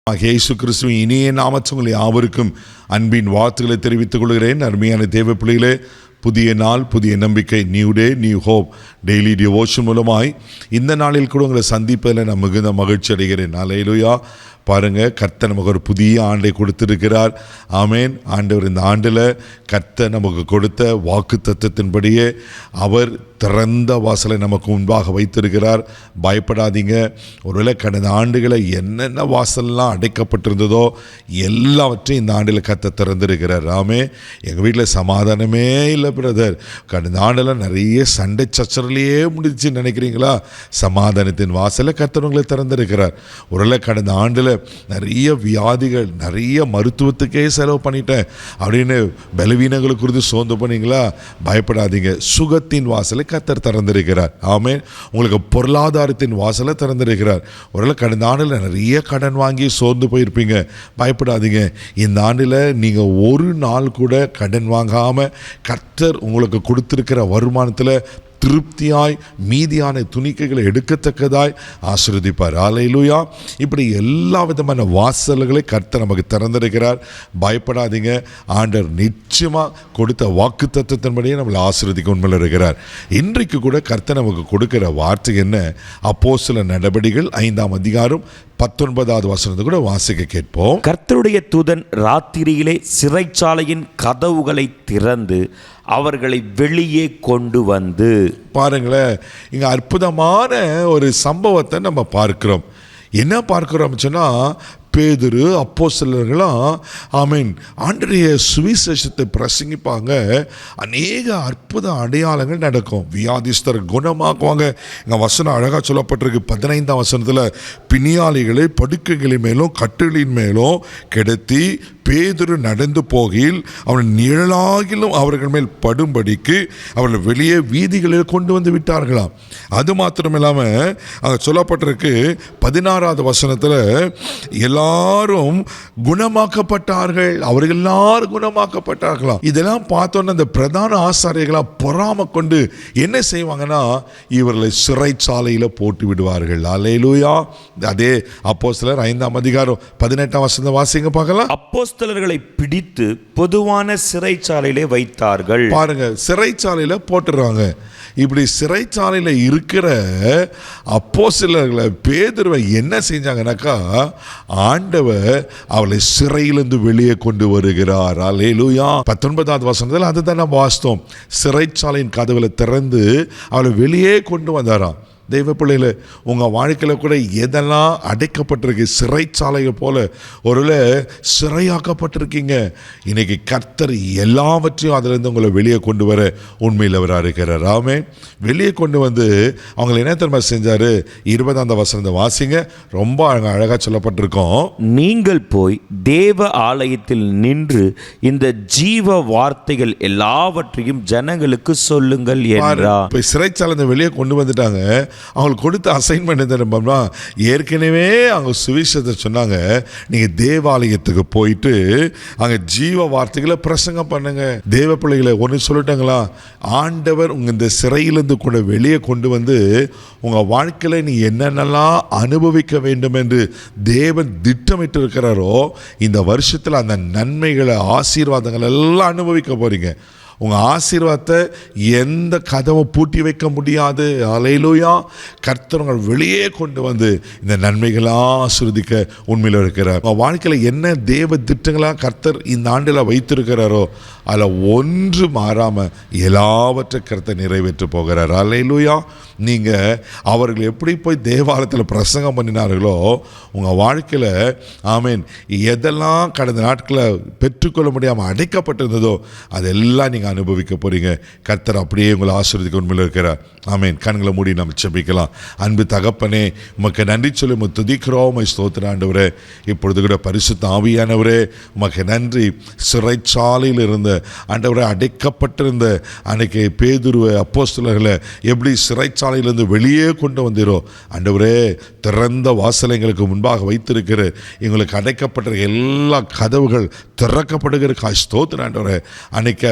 இயேசு கிறிஸ்துவின் இனிய நாமத்தில் உங்களை யாவருக்கும் அன்பின் வாழ்த்துக்களை தெரிவித்துக் கொள்கிறேன். அருமையான தேவ பிள்ளைகளே, புதிய நாள், புதிய நம்பிக்கை, new day, new hope daily devotion மூலமாய் இந்த நாளில் கூட உங்களை சந்திப்பதில் நான் மிகுந்த மகிழ்ச்சி அடைகிறேன். அல்லேலூயா. பாருங்கள், கர்த்தர் நமக்கு ஒரு புதிய ஆண்டை கொடுத்திருக்கிறார். ஆமேன். ஆண்டவர் இந்த ஆண்டில் கர்த்தர் நமக்கு கொடுத்த வாக்கு தத்தத்தின்படியே அவர் திறந்த வாசலை நமக்கு முன்பாக வைத்திருக்கிறார். பயப்படாதீங்க. ஒருவேளை கடந்த ஆண்டுகளை என்னென்ன வாசல்லாம் அடைக்கப்பட்டிருந்ததோ எல்லாவற்றையும் இந்த ஆண்டில் கர்த்தர் திறந்திருக்கிறார். ஆமே. எங்கள் வீட்டில் சமாதானமே இல்லை பிரதர், கடந்த ஆண்டில் நிறைய சண்டை சச்சரலையே முடிச்சுன்னு நினைக்கிறீங்களா? சமாதானத்தின் வாசலை கர்த்தர் உங்களை திறந்திருக்கிறார். ஒருவேளை கடந்த ஆண்டில் நிறைய வியாதிகள், நிறைய மருத்துவத்துக்கே செலவு பண்ணிட்டேன் அப்படின்னு பலவீனங்களை குறித்து சோர்ந்து பண்ணீங்களா? பயப்படாதீங்க. சுகத்தின் வாசலை கர்த்தர் திறந்திருக்கிறார். ஆமென். உங்களுக்கு பொருளாதாரத்தின் வாசலை திறந்திருக்கிறார். ஒருவேளை கடந்த ஆண்டில் நிறைய கடன் வாங்கி சோர்ந்து போயிருப்பீங்க. பயப்படாதீங்க. இந்த ஆண்டில் நீங்கள் ஒரு நாள் கூட கடன் வாங்காமல் கர்த்தர் உங்களுக்கு கொடுத்திருக்கிற வருமானத்தில் திருப்தியாய் மீதியான துணிக்கைகளை எடுக்கத்தக்கதாய் ஆசீர்வதிப்பார். அல்லேலூயா. இப்படி எல்லா விதமான வாசல்களை கர்த்தர் நமக்கு திறந்திருக்கிறார். பயப்படாதீங்க. ஆண்டவர் நிச்சயமாக கொடுத்த வாக்கு தத்தத்தின்படியே நம்மளை ஆசீர்வதிக்க உண்மையில் இருக்கிறார். இன்றைக்கு கூட கர்த்தர் நமக்கு கொடுக்கிற வார்த்தை என்ன? அப்போஸ்தலர் நடபடிகள் 5ஆம் அதிகாரம் 19வது வசனத்தை கூட வாசிக்க கேட்போம். கர்த்தருடைய தூதன் ராத்திரியிலே சிறைச்சாலையின் கதவுகளை திறந்து அவர்களை வெளியே கொண்டு வந்து. பாருங்களேன், இங்கே அற்புதமான ஒரு சம்பவத்தை நம்ம பார்க்கிறோம். என்ன பார்க்கிறோம் சொன்னால், பேதுரு அப்போஸ்தலர்களாம் ஆமீன் ஆண்டவருடைய சுவிசேஷத்தை பிரசங்கிப்பாங்க. அநேக அற்புத அடையாளங்கள் நடக்கும். வியாதிஸ்தர் குணமாக்குவாங்க. இங்கே வசனம் அழகாக சொல்லப்பட்டிருக்கு. 15ஆம் வசனத்தில் பிணியாளிகளை படுக்கைகளின் மேலும் கட்டிலின் மேலும் கிடத்தி பேதுரு நடந்து போகையில் அவன் நிழலாகிலும் அவர்கள் மேல் படும்படிக்கு அவர்கள் வெளியே வீதிகளில் கொண்டு வந்து விட்டார்களாம். அது மாத்திரம் இல்லாமல் அங்கே சொல்லப்பட்டிருக்கு 16வது வசனத்தில் எல்லாரும் குணமாக்கப்பட்டார்கள். அவர்கள் எல்லாரும் குணமாக்கப்பட்டார்களாம். இதெல்லாம் பார்த்தோன்னா அந்த பிரதான ஆசாரியர்களாக பொறாமை கொண்டு என்ன செய்வாங்கன்னா, இவர்களை சிறைச்சாலையில் போட்டு விடுவார்கள். அல்லேலூயா. அதே அப்போஸ்தலர் 5ஆம் அதிகாரம் 18ஆம் வசனம் வாசிங்க பார்க்கலாம். அப்போஸ்தலர்களை பிடித்து பொதுவான சிறைச்சாலையிலே வைத்தார்கள். பாருங்க, சிறைச்சாலையில் போட்டுறாங்க. இப்படி சிறைச்சாலையில் இருக்கிற அப்போஸ்தலர்களை பேதுருவை என்ன செஞ்சாங்கன்னாக்கா, ஆண்டவர் அவளை சிறையிலிருந்து வெளியே கொண்டு வருகிறார். அல்லேலூயா. 19வது வசனத்தில் அதுதான் நம்ம வாசித்தோம். சிறைச்சாலையின் கதவுகளை திறந்து அவளை வெளியே கொண்டு வந்தாராம். தெய்வ பிள்ளைகளை, உங்கள் வாழ்க்கையில் கூட எதெல்லாம் அடைக்கப்பட்டிருக்கு, சிறைச்சாலைகள் போல ஒரு சிறையாக்கப்பட்டிருக்கீங்க. இன்னைக்கு கர்த்தர் எல்லாவற்றையும் அதிலிருந்து உங்களை வெளியே கொண்டு வர உண்மையில் அவராக இருக்கிறார். ஆமென். வெளியே கொண்டு வந்து அவங்களை என்ன தெரியுமா செஞ்சார்? 20ஆம் வசனத்தை வாசிங்க. ரொம்ப அழகாக சொல்லப்பட்டிருக்கோம். நீங்கள் போய் தேவ ஆலயத்தில் நின்று இந்த ஜீவ வார்த்தைகள் எல்லாவற்றையும் ஜனங்களுக்கு சொல்லுங்கள் என்றார். இப்போ சிறைச்சாலை வெளியே கொண்டு வந்துட்டாங்க. அவங்களுக்கு கொடுத்த அசைன்மெண்ட் என்ன? ஏற்கனவே அவங்க சுவிசேஷத்தை சொன்னாங்க, நீங்கள் தேவாலயத்துக்கு போயிட்டு அங்கே ஜீவ வார்த்தைகளை பிரசங்கம் பண்ணுங்க. தேவ பிள்ளைகளை ஒன்று சொல்லிட்டாங்களா? ஆண்டவர் உங்கள் இந்த சிறையிலிருந்து கூட வெளியே கொண்டு வந்து உங்கள் வாழ்க்கையில் நீ என்னென்னலாம் அனுபவிக்க வேண்டும் என்று தேவன் திட்டமிட்டு இருக்கிறாரோ, இந்த வருஷத்தில் அந்த நன்மைகளை, ஆசீர்வாதங்கள் எல்லாம் அனுபவிக்க போறீங்க. உங்கள் ஆசீர்வாதத்தை எந்த கதவும் பூட்டி வைக்க முடியாது. அல்லேலூயா. கர்த்தர் உங்கள் வெளியே கொண்டு வந்து இந்த நன்மைகளாக ஆசீர்வதிக்க உண்மையில் இருக்கிறார். உங்கள் வாழ்க்கையில் என்ன தேவ திட்டங்களாக கர்த்தர் இந்த ஆண்டில் வைத்திருக்கிறாரோ அதில் ஒன்று மாறாமல் எல்லாவற்றை கர்த்தர் நிறைவேற்ற போகிறார். அல்லேலூயா. நீங்கள் அவர்கள் எப்படி போய் தேவாலயத்தில் பிரசங்கம் பண்ணினார்களோ, உங்கள் வாழ்க்கையில் ஆமீன் எதெல்லாம் கடந்த நாட்களில் பெற்றுக்கொள்ள முடியாமல் அடைக்கப்பட்டிருந்ததோ அதெல்லாம் நீங்கள் அனுபவிக்க போகிறீங்க. கர்த்தர் அப்படியே உங்களை ஆசீர்வதிக்க உண்மையில் இருக்கிறார். ஆமீன். கண்களை மூடி நம்ம ஜெபிக்கலாம். அன்பு தகப்பனே, உமக்கு நன்றி சொல்லி துதிக்கிறோம். ஸ்தோத்திரம் ஆண்டவரே. இப்பொழுது கூட பரிசுத்த ஆவியானவரே, உமக்கு நன்றி. சிறைச்சாலையில் இருந்த ஆண்டவரே, அடைக்கப்பட்டிருந்த அன்னைக்கு பேதுருவை அப்போஸ்தலர்களை எப்படி சிறைச்சாலையிலிருந்து வெளியே கொண்டு வந்தீரோ ஆண்டவரே, திறந்த வாசலை எங்களுக்கு முன்பாக வைத்திருக்கிற எங்களுக்கு அடைக்கப்பட்ட எல்லா கதவுகள் திறக்கப்படுகிற ஸ்தோத்திரம் ஆண்டவரே. அன்னைக்கு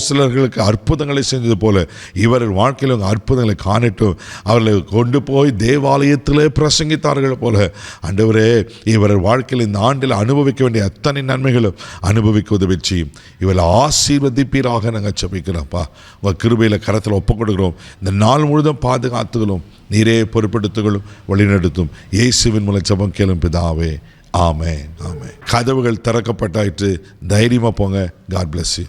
அப்போஸ்தலர்களுக்கு அற்புதங்களை செஞ்சது போல இவர்கள் வாழ்க்கையில் உங்கள் அற்புதங்களை காணட்டும். அவர்களை கொண்டு போய் தேவாலயத்திலே பிரசங்கித்தார்கள் போல ஆண்டவரே இவர்கள் வாழ்க்கையில் இந்த ஆண்டில் அனுபவிக்க வேண்டிய அத்தனை நன்மைகளும் அனுபவிக்க உதவி செய்யும். இவளை ஆசீர்வதிப்பீராக நாங்கள் ஜெபிக்கிறோம்ப்பா. உங்கள் கிருபையில் கரத்தில் ஒப்புக் கொடுக்கிறோம். இந்த நாள் முழுதும் பாதுகாத்துகளும் நீரே பொறுப்பெடுத்துகளும் வழிநடத்தும். இயேசுவின் மூலம் ஜெபம் கேளும் பிதாவே. ஆமென். ஆமென். கதவுகள் திறக்கப்பட்டாயிற்று. தைரியமாக போங்க. God bless you.